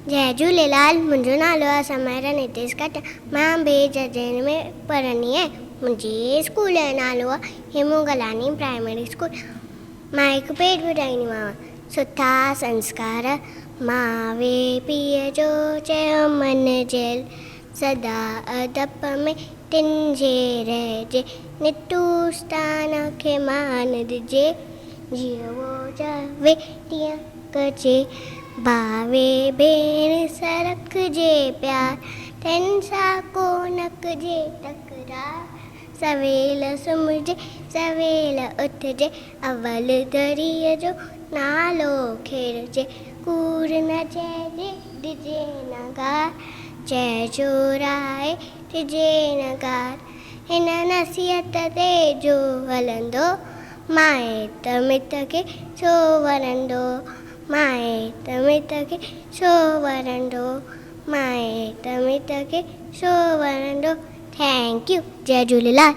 जय झूलेलाल। मुंहिंजो नालो आहे समायरा नितेश काटा। मां ॿिए जजन में पढ़ंदी आहियां। मुंहिंजे स्कूल जो नालो आहे हेमू गलानी प्राइमरी स्कूल। मां हिकु पेज ॿुधाईंदीमांव। सुठा संस्कार मावे पीउ जो चयो मन जेल, सदा अदब में टिंजे रहिजे, नितूस्तान खे मान ॾिजे, जीअं वो चवे तीअं कजे, भावे भेण सां रखिजे प्यार, तन सां को न कजे तकरार, सवेल सुम्हिजे सवेल उथिजे, अवल दरीअ जो नालो खेड़िजे, कूड़ न चइजे ॾिजे न गार, जय चोराए ॾिजे न गार, हिन नसीहत ते जो हलंदो, माए त मित खे छो वरंदो, माए त मित खे छो वरंदो, माए त मित खे छो वरंदो। Thank you. जय झूलेलाल।